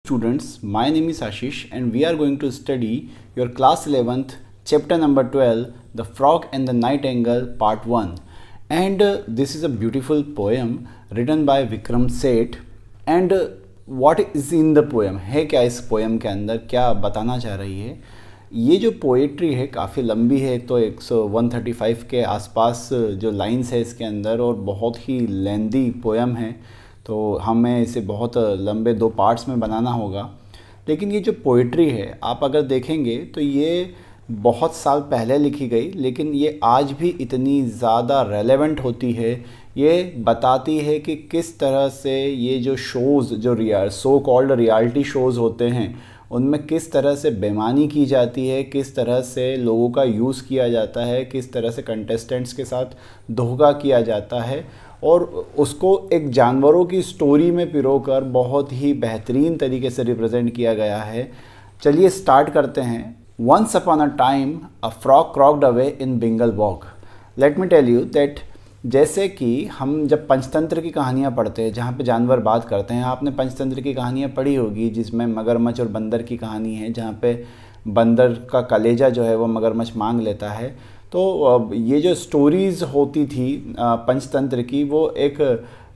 Students, my name is Ashish and we are going to study your class 11th chapter number 12, The Frog and the Nightingale part 1. And this is a beautiful poem written by Vikram Seth. And what is in the poem? है क्या इस poem के अंदर, क्या बताना चाह रही है? ये जो पोएट्री है काफ़ी लंबी है, तो 135 के आसपास जो लाइंस है इसके अंदर, और बहुत ही लेंदी पोएम है, तो हमें इसे बहुत लंबे 2 पार्ट्स में बनाना होगा। लेकिन ये जो पोइट्री है आप अगर देखेंगे तो ये बहुत साल पहले लिखी गई, लेकिन ये आज भी इतनी ज़्यादा रेलेवेंट होती है। ये बताती है कि किस तरह से ये जो शोज़, जो सो कॉल्ड रियलिटी शोज़ होते हैं, उनमें किस तरह से बेईमानी की जाती है, किस तरह से लोगों का यूज़ किया जाता है, किस तरह से कंटेस्टेंट्स के साथ धोखा किया जाता है, और उसको एक जानवरों की स्टोरी में पिरोकर बहुत ही बेहतरीन तरीके से रिप्रेजेंट किया गया है। चलिए स्टार्ट करते हैं। Once upon a time a frog croaked away in Bingle Bog. Let me tell you that जैसे कि हम जब पंचतंत्र की कहानियाँ पढ़ते हैं जहाँ पे जानवर बात करते हैं, आपने पंचतंत्र की कहानियाँ पढ़ी होगी जिसमें मगरमच्छ और बंदर की कहानी है, जहाँ पे बंदर का कलेजा जो है वो मगरमच्छ मांग लेता है। तो ये जो स्टोरीज़ होती थी पंचतंत्र की, वो एक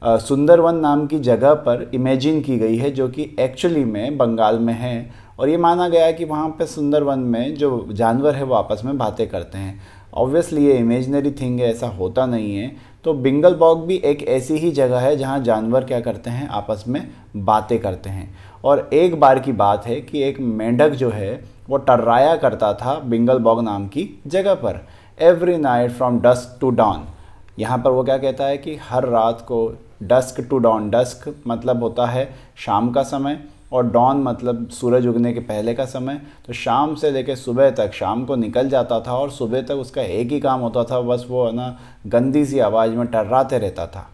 सुंदरवन नाम की जगह पर इमेजिन की गई है, जो कि एक्चुअली में बंगाल में है, और ये माना गया है कि वहाँ पे सुंदरवन में जो जानवर है वो आपस में बातें करते हैं। ऑब्वियसली ये इमेजिनरी थिंग है, ऐसा होता नहीं है। तो बेंगल वॉक भी एक ऐसी ही जगह है जहाँ जानवर क्या करते हैं, आपस में बातें करते हैं। और एक बार की बात है कि एक मेंढक जो है वो टर्राया करता था बेंगल वॉक नाम की जगह पर। Every night from dusk to dawn. यहाँ पर वो क्या कहता है कि हर रात को, डस्क टू डॉन, डस्क मतलब होता है शाम का समय, और डॉन मतलब सूरज उगने के पहले का समय। तो शाम से लेकर सुबह तक, शाम को निकल जाता था और सुबह तक उसका एक ही काम होता था, बस वो है ना गंदी सी आवाज़ में टर्राते रहता था।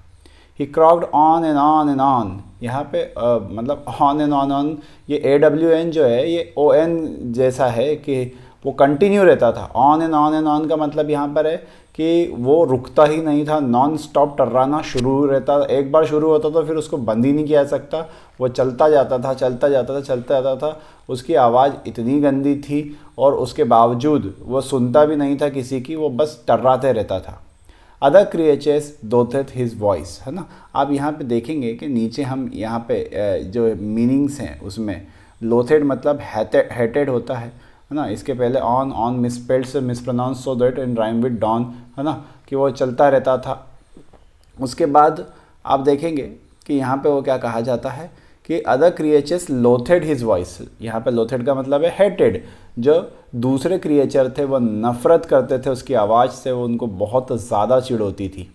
He croaked on and on and on. यहाँ पे मतलब ऑन एंड ऑन, ये AWN जो है ये ON जैसा है कि वो कंटिन्यू रहता था। ऑन एंड ऑन का मतलब यहाँ पर है कि वो रुकता ही नहीं था, नॉन स्टॉप टर्राना शुरू रहता। एक बार शुरू होता तो फिर उसको बंद ही नहीं किया जा सकता, वो चलता जाता था, चलता जाता था, चलता जाता था। उसकी आवाज़ इतनी गंदी थी और उसके बावजूद वो सुनता भी नहीं था किसी की, वो बस टर्राते रहता था। अदर क्रिएचर्स दोथेथ हिज वॉइस, है ना। आप यहाँ पे देखेंगे कि नीचे हम यहाँ पे जो मीनिंग्स हैं उसमें लोथेड मतलब हेटेड होता है ना। इसके पहले ऑन मिसस्पेल्ड से mispronounce so that in rhyme with dawn, है ना, कि वो चलता रहता था। उसके बाद आप देखेंगे कि यहाँ पे वो क्या कहा जाता है कि अदर क्रिएचर्स लोथेड हिज वॉइस। यहाँ पे लोथेड का मतलब है हेटेड। जो दूसरे क्रिएचर थे वो नफ़रत करते थे उसकी आवाज़ से, वो उनको बहुत ज़्यादा चिढ़ होती थी।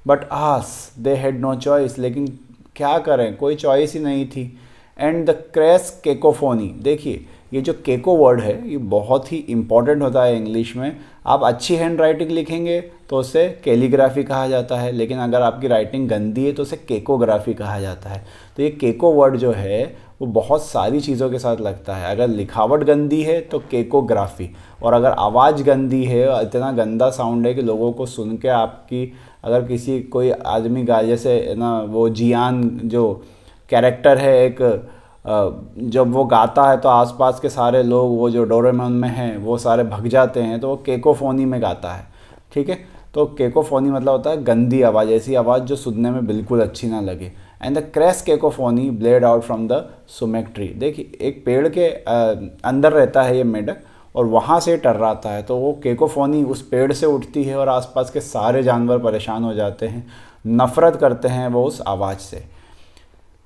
But as they had no choice, लेकिन क्या करें, कोई चॉइस ही नहीं थी। And the crash cacophony. देखिए ये जो केको वर्ड है ये बहुत ही इंपॉर्टेंट होता है इंग्लिश में। आप अच्छी हैंड राइटिंग लिखेंगे तो उसे कैलीग्राफी कहा जाता है, लेकिन अगर आपकी राइटिंग गंदी है तो उसे केकोग्राफी कहा जाता है। तो ये केको वर्ड जो है वो बहुत सारी चीज़ों के साथ लगता है। अगर लिखावट गंदी है तो केकोग्राफी, और अगर आवाज़ गंदी है, इतना गंदा साउंड है कि लोगों को सुन के आपकी, अगर किसी कोई आदमी गा, जैसे ना वो जियान जो कैरेक्टर है एक, जब वो गाता है तो आसपास के सारे लोग, वो जो डोरेमोन में हैं वो सारे भग जाते हैं, तो वो केकोफोनी में गाता है। ठीक है, तो केकोफोनी मतलब होता है गंदी आवाज़, ऐसी आवाज़ जो सुनने में बिल्कुल अच्छी ना लगे। And the crash cacophony blared out from the sumac tree. देखिए एक पेड़ के अंदर रहता है ये मेंढक और वहाँ से टर्राता है, तो वो केकोफोनी उस पेड़ से उठती है और आसपास के सारे जानवर परेशान हो जाते हैं, नफ़रत करते हैं वो उस आवाज़ से।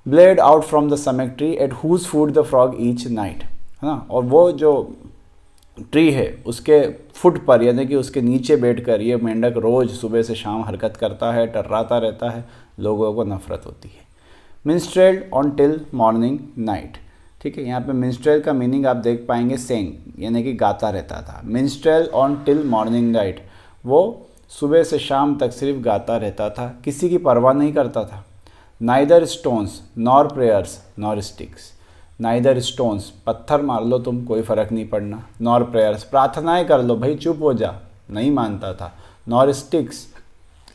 Blared out from the sumac tree at whose foot the frog each night, है ना। और वो जो ट्री है उसके फुट पर, यानी कि उसके नीचे बैठकर ये मेंढक रोज़ सुबह से शाम हरकत करता है, टर्राता रहता है, लोगों को नफ़रत होती है। मिन्स्ट्रेल ऑन टिल मॉर्निंग नाइट। ठीक है, यहाँ पे मिन्स्ट्रेल का मीनिंग आप देख पाएंगे सेंग, यानी कि गाता रहता था। मिन्स्ट्रेल ऑन टिल मॉर्निंग नाइट, वो सुबह से शाम तक सिर्फ गाता रहता था, किसी की परवाह नहीं करता था। Neither stones nor prayers nor sticks. Neither stones, पत्थर मार लो तुम, कोई फ़र्क नहीं पड़ना। नॉर प्रेयर्स, प्रार्थनाएं कर लो भाई, चुप हो जा, नहीं मानता था। नॉर स्टिक्स,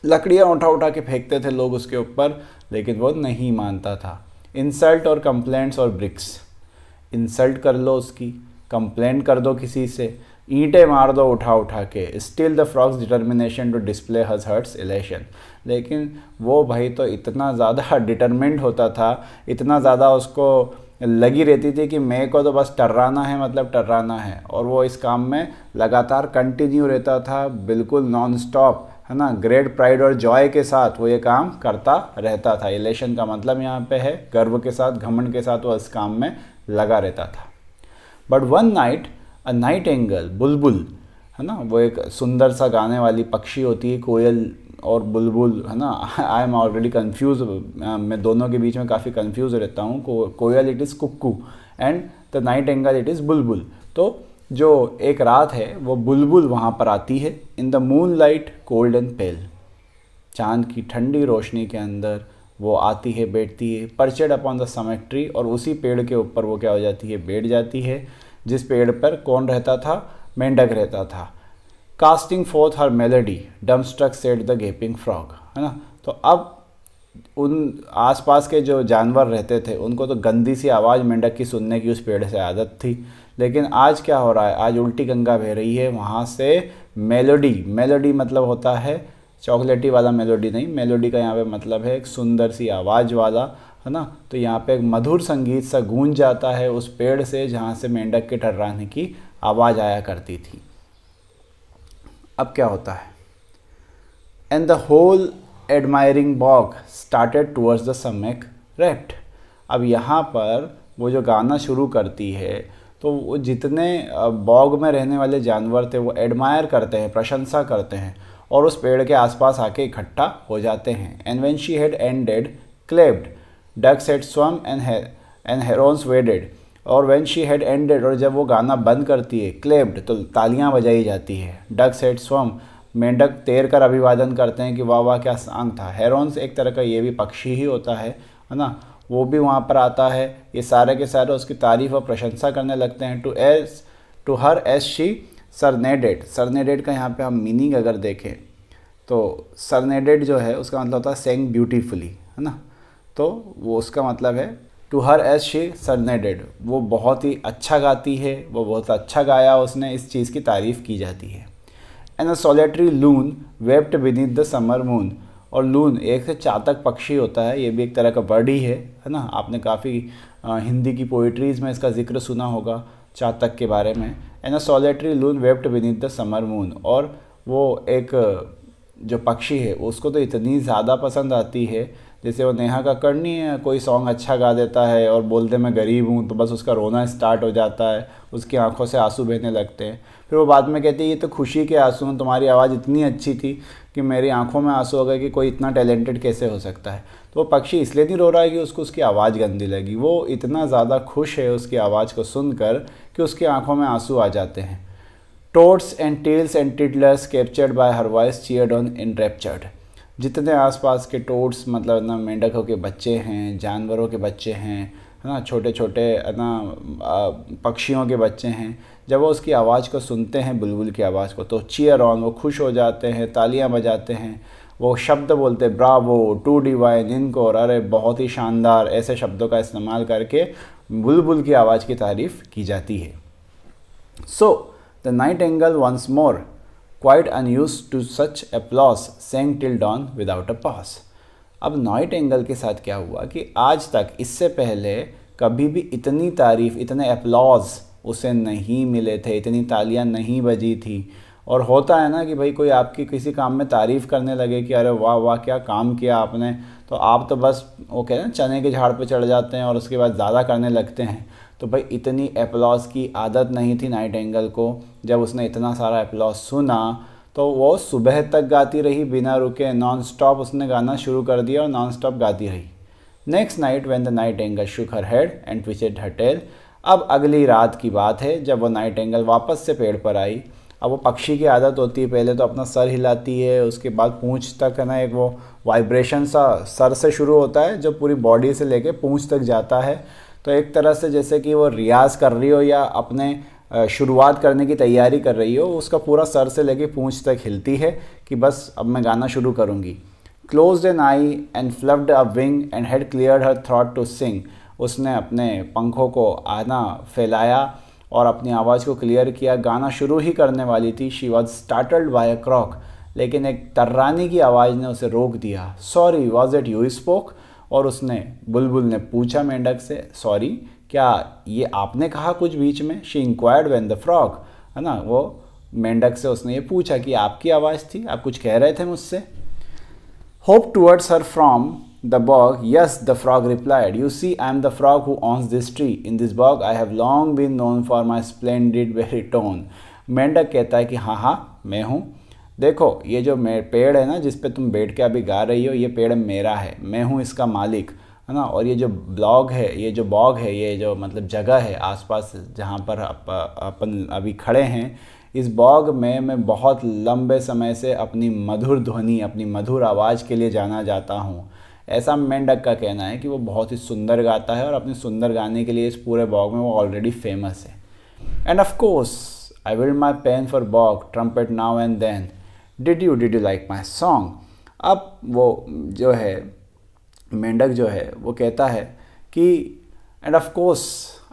लकड़ियाँ उठा उठा के फेंकते थे लोग उसके ऊपर, लेकिन वो नहीं मानता था। इंसल्ट और कंप्लेंट्स और ब्रिक्स, इंसल्ट कर लो उसकी, कंप्लेंट कर दो किसी से, ईंटें मार दो उठा उठा के, still the frog's determination to display hers heart's elation. लेकिन वो भाई तो इतना ज़्यादा डिटरमिन्ड होता था, इतना ज़्यादा उसको लगी रहती थी कि मेरे को तो बस टर्राना है, मतलब टर्राना है, और वो इस काम में लगातार कंटिन्यू रहता था, बिल्कुल नॉन स्टॉप, है ना, ग्रेट प्राइड और जॉय के साथ वो ये काम करता रहता था। इलेशन का मतलब यहाँ पे है गर्व के साथ, घमंड के साथ वो इस काम में लगा रहता था। But one night a night angle, बुलबुल, है ना, वो एक सुंदर सा गाने वाली पक्षी होती है, कोयल और बुलबुल, है ना। आई एम ऑलरेडी कन्फ्यूज, मैं दोनों के बीच में काफ़ी कन्फ्यूज रहता हूँ। कोयल it is cuckoo and the nightingale it is बुलबुल। तो जो एक रात है वो बुलबुल वहाँ पर आती है, in the moon light cold and pale, चांद की ठंडी रोशनी के अंदर वो आती है, बैठती है, परचेड अपॉन द समिट ट्री, और उसी पेड़ के ऊपर वो क्या हो जाती है, बैठ जाती है, जिस पेड़ पर कौन रहता था, मेंढक रहता था। Casting forth her melody dumbstruck sat the gaping frog, है ना। तो अब उन आसपास के जो जानवर रहते थे उनको तो गंदी सी आवाज़ मेंढक की सुनने की उस पेड़ से आदत थी, लेकिन आज क्या हो रहा है, आज उल्टी गंगा बह रही है, वहाँ से मेलोडी, मेलोडी मतलब होता है चॉकलेटी वाला मेलोडी नहीं, मेलोडी का यहाँ पे मतलब है एक सुंदर सी आवाज़ वाला, है ना। तो यहाँ पे एक मधुर संगीत सा गूंज जाता है उस पेड़ से जहाँ से मेंढक के टर्राने की आवाज़ आया करती थी। अब क्या होता है, and the whole admiring bog started towards the sumac rapt. अब यहाँ पर वो जो गाना शुरू करती है तो वो जितने बॉग में रहने वाले जानवर थे वो एडमायर करते हैं, प्रशंसा करते हैं, और उस पेड़ के आसपास आके इकट्ठा हो जाते हैं। And when she had ended clapped ducks had swum and herons waded, और व्हेन शी हैड एंडेड, और जब वो गाना बंद करती है, क्लेव्ड तो तालियां बजाई जाती है, डक्स हैड स्वम मेंढक तैर कर अभिवादन करते हैं कि वाह वाह क्या सांग था। हेरोन्स एक तरह का ये भी पक्षी ही होता है ना, वो भी वहाँ पर आता है, ये सारे के सारे उसकी तारीफ और प्रशंसा करने लगते हैं। टू हर एज शी सरनेडेड, सरनेडेड का यहाँ पे हम मीनिंग अगर देखें तो सरनेडेड जो है उसका मतलब होता है सेंग ब्यूटीफुली, है ना। तो वो उसका मतलब है टू हर एज शी सरनेडेड, वो बहुत ही अच्छा गाती है, वो बहुत अच्छा गाया उसने, इस चीज़ की तारीफ़ की जाती है। And a solitary loon wept beneath the summer moon, और लून एक चातक पक्षी होता है, ये भी एक तरह का बर्ड ही है ना। आपने काफ़ी हिंदी की पोइट्रीज़ में इसका जिक्र सुना होगा चातक के बारे में। And a solitary loon wept beneath the summer moon, और वो एक जो पक्षी है उसको तो इतनी ज़्यादा पसंद आती है, जैसे वो नेहा कक्कड़ नहीं है, कोई सॉन्ग अच्छा गा देता है और बोलते मैं गरीब हूँ तो बस उसका रोना स्टार्ट हो जाता है, उसकी आंखों से आंसू बहने लगते हैं। फिर वो बाद में कहती है ये तो खुशी के आंसू हैं, तुम्हारी आवाज़ इतनी अच्छी थी कि मेरी आंखों में आंसू हो गए कि कोई इतना टैलेंटेड कैसे हो सकता है। तो वो पक्षी इसलिए नहीं रो रहा है कि उसको उसकी आवाज़ गंदी लगी, वो इतना ज़्यादा खुश है उसकी आवाज़ को सुनकर कि उसकी आंखों में आंसू आ जाते हैं। Toads and teals and tiddlers captured by her voice cheered on enraptured, जितने आसपास के टोड्स मतलब ना मेंढकों के बच्चे हैं, जानवरों के बच्चे हैं, है ना, छोटे छोटे ना पक्षियों के बच्चे हैं, जब वो उसकी आवाज़ को सुनते हैं, बुलबुल की आवाज़ को, तो चीयर ऑन, वो खुश हो जाते हैं, तालियां बजाते हैं, वो शब्द बोलते हैं ब्रावो, टू डिवाइन, इनको, और अरे बहुत ही शानदार, ऐसे शब्दों का इस्तेमाल करके बुलबुल की आवाज़ की तारीफ़ की जाती है। So the nightingale once more quite unused to such applause sang till dawn without a pause। अब नाइटिंगेल के साथ क्या हुआ कि आज तक इससे पहले कभी भी इतनी तारीफ़, इतने अपलॉज उसे नहीं मिले थे, इतनी तालियां नहीं बजी थी। और होता है ना कि भाई कोई आपकी किसी काम में तारीफ़ करने लगे कि अरे वाह वाह क्या काम किया आपने, तो आप तो बस वो कहते हैं चने के झाड़ पे चढ़ जाते हैं और उसके बाद ज़्यादा करने लगते हैं। तो भाई इतनी एप्लॉज की आदत नहीं थी नाइटिंगेल को। जब उसने इतना सारा एप्लॉज सुना तो वो सुबह तक गाती रही बिना रुके, नॉन स्टॉप उसने गाना शुरू कर दिया और नॉन स्टॉप गाती रही। Next night when the nightingale shook her head and twisted her tail, अब अगली रात की बात है जब वो नाइटिंगेल वापस से पेड़ पर आई। अब वो पक्षी की आदत होती है, पहले तो अपना सर हिलाती है, उसके बाद पूंछ तक, है ना, एक वो वाइब्रेशन सा सर से शुरू होता है जो पूरी बॉडी से लेके पूंछ तक जाता है। तो एक तरह से जैसे कि वो रियाज़ कर रही हो या अपने शुरुआत करने की तैयारी कर रही हो, उसका पूरा सर से लेके पूंछ तक हिलती है कि बस अब मैं गाना शुरू करूँगी। Closed an eye and fluffed a wing and had cleared her throat to sing, उसने अपने पंखों को आना फैलाया और अपनी आवाज़ को क्लियर किया। गाना शुरू ही करने वाली थी। शी वॉज स्टार्टल्ड बाय अ क्रॉक, लेकिन एक तर्रानी की आवाज़ ने उसे रोक दिया। Sorry, was it you spoke? और उसने बुलबुल ने पूछा मेंढक से, सॉरी, क्या ये आपने कहा कुछ बीच में? She inquired when the frog, है ना, वो मेंढक से उसने ये पूछा कि आपकी आवाज़ थी, आप कुछ कह रहे थे मुझसे। Hope towards her from the bog. Yes, the frog replied. You see, I am the frog who owns this tree. In this bog, I have long been known for my splendid baritone. मेंढक कहता है कि हाँ हाँ मैं हूँ। देखो, ये जो पेड़ है ना जिस पे तुम बैठ के अभी गा रही हो, ये पेड़ मेरा है, मैं हूँ इसका मालिक, है ना। और ये जो ब्लॉग है, ये जो बॉग है, ये जो मतलब जगह है आसपास जहाँ पर अपन अभी खड़े हैं, इस बॉग में मैं बहुत लंबे समय से अपनी मधुर ध्वनि, अपनी मधुर आवाज़ के लिए जाना जाता हूँ। ऐसा मेंढक का कहना है कि वो बहुत ही सुंदर गाता है और अपने सुंदर गाने के लिए इस पूरे बॉग में वो ऑलरेडी फेमस है। And of course I will my pen for bog trumpet now and then, did you like my song. अब वो जो है मेंढक जो है वो कहता है कि and of course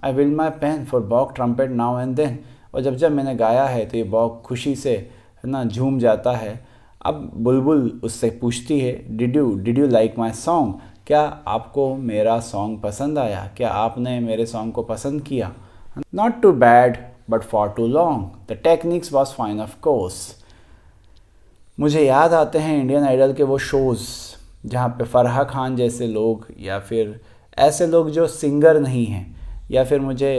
I will my pen for bog trumpet now and then, और जब मैंने गाया है तो ये बॉग खुशी से, है ना, झूम जाता है। अब बुलबुल उससे पूछती है, did you like my song, क्या आपको मेरा सॉन्ग पसंद आया, क्या आपने मेरे सॉन्ग को पसंद किया। Not too bad but for too long, the technics was fine of course. मुझे याद आते हैं इंडियन आइडल के वो शोज़ जहाँ पे फराह खान जैसे लोग या फिर ऐसे लोग जो सिंगर नहीं हैं, या फिर मुझे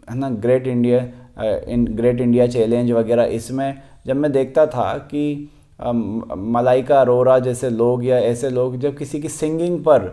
है ना ग्रेट इंडिया चैलेंज वगैरह, इसमें जब मैं देखता था कि मलाइका अरोरा जैसे लोग या ऐसे लोग जब किसी की सिंगिंग पर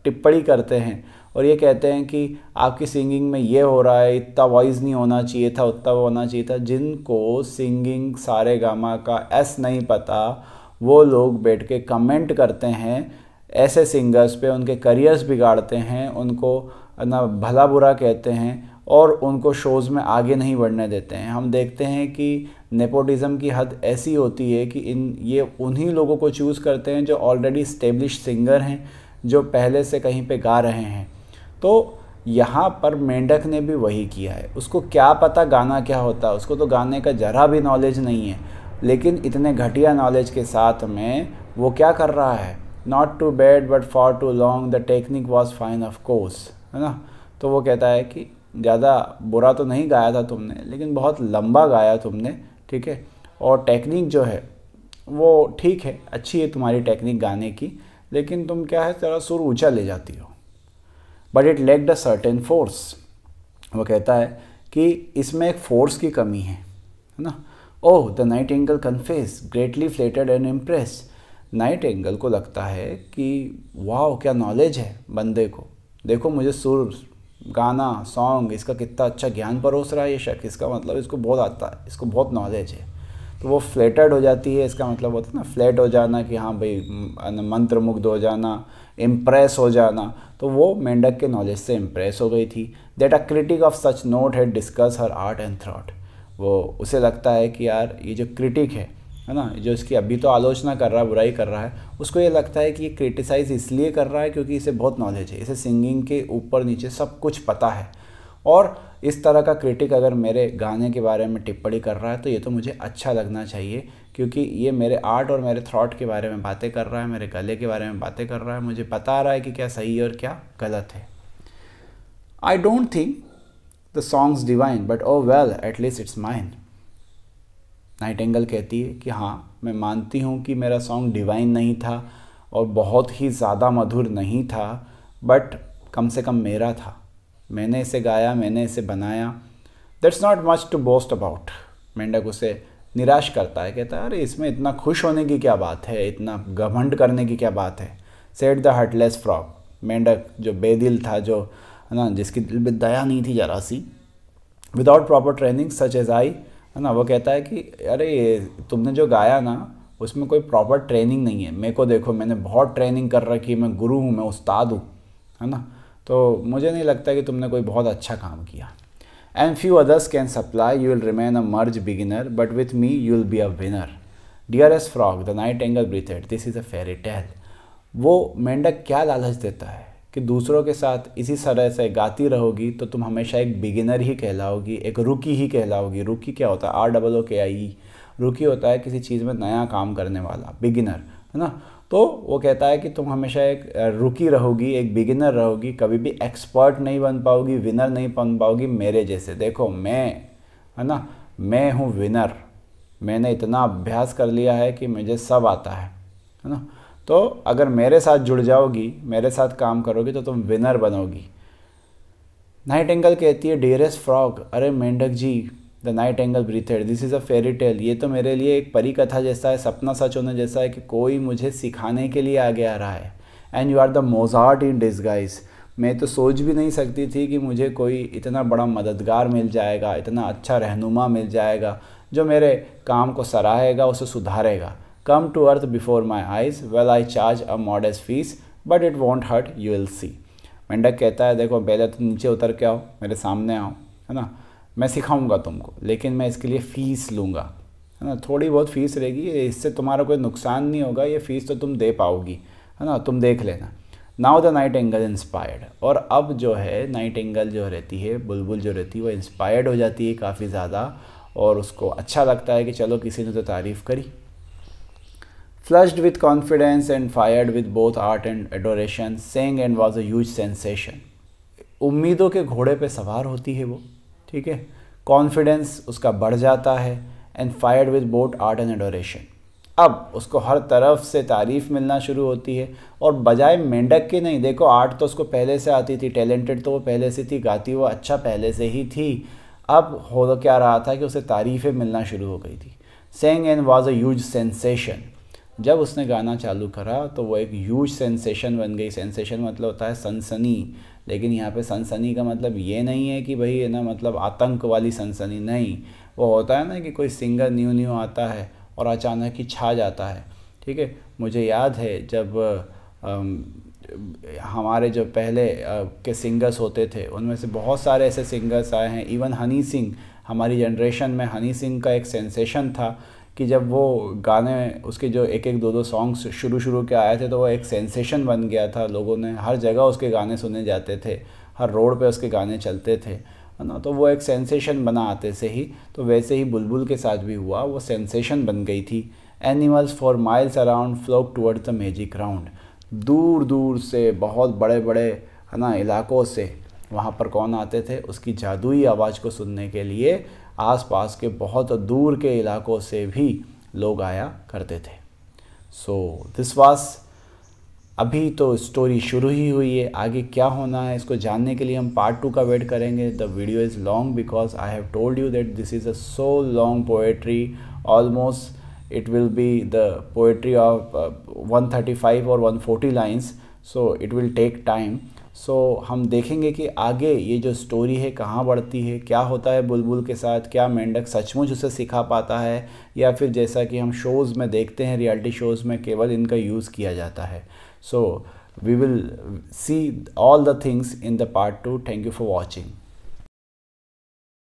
टिप्पणी करते हैं और ये कहते हैं कि आपकी सिंगिंग में ये हो रहा है, इतना वॉइस नहीं होना चाहिए था, उतना होना चाहिए था, जिनको सिंगिंग सारे गामा का एस नहीं पता, वो लोग बैठ के कमेंट करते हैं ऐसे सिंगर्स पे, उनके करियर्स बिगाड़ते हैं, उनको ना भला बुरा कहते हैं और उनको शोज़ में आगे नहीं बढ़ने देते हैं। हम देखते हैं कि नेपोटिज़म की हद ऐसी होती है कि ये उन्हीं लोगों को चूज़ करते हैं जो ऑलरेडी इस्टेब्लिश सिंगर हैं, जो पहले से कहीं पे गा रहे हैं। तो यहाँ पर मेंढक ने भी वही किया है। उसको क्या पता गाना क्या होता है, उसको तो गाने का जरा भी नॉलेज नहीं है, लेकिन इतने घटिया नॉलेज के साथ में वो क्या कर रहा है, not too bad but for too long, the technique was fine of course, है ना। तो वो कहता है कि ज़्यादा बुरा तो नहीं गाया था तुमने, लेकिन बहुत लंबा गाया तुमने, ठीक है, और टेक्निक जो है वो ठीक है, अच्छी है तुम्हारी टेक्निक गाने की, लेकिन तुम क्या है थोड़ा सुर ऊंचा ले जाती हो। But it lacked a certain force, वो कहता है कि इसमें एक फोर्स की कमी है ना। Oh the nightingale confess greatly flattered and impress, nightingale को लगता है कि वाह क्या नॉलेज है बंदे को, देखो मुझे सुर, गाना, सॉन्ग, इसका कितना अच्छा ज्ञान परोस रहा है ये शख्स, इसका मतलब इसको बहुत आता है, इसको बहुत नॉलेज है। तो वो फ्लेटर्ड हो जाती है, इसका मतलब होता है ना फ्लैट हो जाना, कि हाँ भाई मंत्रमुग्ध हो जाना, इम्प्रेस हो जाना। तो वो मेंढक के नॉलेज से इम्प्रेस हो गई थी। That a critic of such note had discuss her art and thought, वो उसे लगता है कि यार ये जो क्रिटिक है ना, जो इसकी अभी तो आलोचना कर रहा है, बुराई कर रहा है, उसको ये लगता है कि ये क्रिटिसाइज़ इसलिए कर रहा है क्योंकि इसे बहुत नॉलेज है, इसे सिंगिंग के ऊपर नीचे सब कुछ पता है, और इस तरह का क्रिटिक अगर मेरे गाने के बारे में टिप्पणी कर रहा है तो ये तो मुझे अच्छा लगना चाहिए, क्योंकि ये मेरे आर्ट और मेरे थॉट के बारे में बातें कर रहा है, मेरे गले के बारे में बातें कर रहा है, मुझे बता रहा है कि क्या सही है और क्या गलत है। I don't think the song's divine but oh well at least it's mine. Nightingale कहती है कि हाँ मैं मानती हूँ कि मेरा सॉन्ग डिवाइन नहीं था और बहुत ही ज़्यादा मधुर नहीं था, बट कम से कम मेरा था, मैंने इसे गाया, मैंने इसे बनाया। That's not much to boast about. मेंढक उसे निराश करता है, कहता है अरे इसमें इतना खुश होने की क्या बात है, इतना घमंड करने की क्या बात है। सेड द हार्टलेस फ्रॉग, मेंढक जो बेदिल था, जो है ना, जिसकी दिल में दया नहीं थी जरा सी, without proper training such as I, है ना, वो कहता है कि अरे तुमने जो गाया ना उसमें कोई प्रॉपर ट्रेनिंग नहीं है, मेरे को देखो मैंने बहुत ट्रेनिंग कर रखी है, मैं गुरु हूँ, मैं उस्ताद हूँ, है ना, तो मुझे नहीं लगता कि तुमने कोई बहुत अच्छा काम किया। And few others can supply, you will remain a merge beginner, but with me you will be a winner. Dearest frog the nightingale breathed, this is a fairy tell. वो मेंढक क्या लालच देता है कि दूसरों के साथ इसी तरह से गाती रहोगी तो तुम हमेशा एक बिगिनर ही कहलाओगी, एक रुकी ही कहलाओगी। रुकी क्या होता है? ROOKIE। रुकी होता है किसी चीज़ में नया काम करने वाला, बिगिनर, है ना। तो वो कहता है कि तुम हमेशा एक रुकी रहोगी, एक बिगिनर रहोगी, कभी भी एक्सपर्ट नहीं बन पाओगी, विनर नहीं बन पाओगी मेरे जैसे। देखो मैं, है ना, मैं हूँ विनर, मैंने इतना अभ्यास कर लिया है कि मुझे सब आता है ना। तो अगर मेरे साथ जुड़ जाओगी, मेरे साथ काम करोगी तो तुम विनर बनोगी। नाइटिंगेल कहती है डियरेस्ट फ्रॉग, अरे मेंढक जी, the nightingale breathed, this is a fairy tale, ये तो मेरे लिए एक परी कथा जैसा है, सपना सच होने जैसा है कि कोई मुझे सिखाने के लिए आगे आ रहा है। And you are the Mozart in disguise, मैं तो सोच भी नहीं सकती थी कि मुझे कोई इतना बड़ा मददगार मिल जाएगा, इतना अच्छा रहनुमा मिल जाएगा जो मेरे काम को सराहेगा, उसे सुधारेगा। Come to earth before my eyes, well I charge a modest fee, but it won't hurt, you will see. मेंढक कहता है देखो पहले तो नीचे उतर के आओ, मेरे सामने आओ, है ना, मैं सिखाऊंगा तुमको, लेकिन मैं इसके लिए फ़ीस लूँगा, है ना, थोड़ी बहुत फ़ीस रहेगी, इससे तुम्हारा कोई नुकसान नहीं होगा, ये फ़ीस तो तुम दे पाओगी, है ना, तुम देख लेना। नाउ द नाइटिंगेल इंस्पायर्ड, और अब जो है नाइटिंगेल जो रहती है, बुलबुल जो रहती है, वो इंस्पायर्ड हो जाती है काफ़ी ज़्यादा, और उसको अच्छा लगता है कि चलो किसी ने तो तारीफ़ करी। Flushed with confidence and fired with both art and adoration, sang and was a huge sensation. उम्मीदों के घोड़े पे सवार होती है वो, ठीक है, कॉन्फिडेंस उसका बढ़ जाता है, and fired with both art and adoration. अब उसको हर तरफ से तारीफ़ मिलना शुरू होती है, और बजाय मेंढक के नहीं, देखो आर्ट तो उसको पहले से आती थी, टैलेंटेड तो वो पहले से थी, गाती वो अच्छा पहले से ही थी, अब हो तो क्या रहा था कि उसे तारीफ़ें मिलना शुरू हो गई थी। sang and was a huge sensation, जब उसने गाना चालू करा तो वो एक ह्यूज सेंसेशन बन गई। सेंसेशन मतलब होता है सनसनी, लेकिन यहाँ पे सनसनी का मतलब ये नहीं है कि भाई है ना, मतलब आतंक वाली सनसनी नहीं, वो होता है ना कि कोई सिंगर न्यू आता है और अचानक ही छा जाता है, ठीक है। मुझे याद है जब हमारे जो पहले के सिंगर्स होते थे उनमें से बहुत सारे ऐसे सिंगर्स आए हैं, इवन हनी सिंह, हमारी जनरेशन में हनी सिंह का एक सेंसेशन था कि जब वो गाने उसके जो एक एक दो सॉन्ग्स शुरू के आए थे तो वो एक सेंसेशन बन गया था, लोगों ने हर जगह उसके गाने सुने जाते थे, हर रोड पे उसके गाने चलते थे, है ना, तो वो एक सेंसेशन बना आते से ही। तो वैसे ही बुलबुल के साथ भी हुआ, वो सेंसेशन बन गई थी। Animals for miles around flock towards the magic round, दूर दूर से बहुत बड़े बड़े, है ना, इलाकों से वहाँ पर कौन आते थे, उसकी जादुई आवाज़ को सुनने के लिए आसपास के बहुत दूर के इलाकों से भी लोग आया करते थे। सो दिस वाज, अभी तो स्टोरी शुरू ही हुई है, आगे क्या होना है इसको जानने के लिए हम पार्ट 2 का वेट करेंगे। The video is long because I have told you that this is a so long poetry, almost it will be the poetry of 135 or 140 lines, so it will take time. So हम देखेंगे कि आगे ये जो story है कहाँ बढ़ती है, क्या होता है बुलबुल के साथ, क्या मेंढक सचमुच उसे सिखा पाता है, या फिर जैसा कि हम शोज़ में देखते हैं, रियलिटी शोज़ में केवल इनका यूज़ किया जाता है। So we will see all the things in the part 2. Thank you for watching.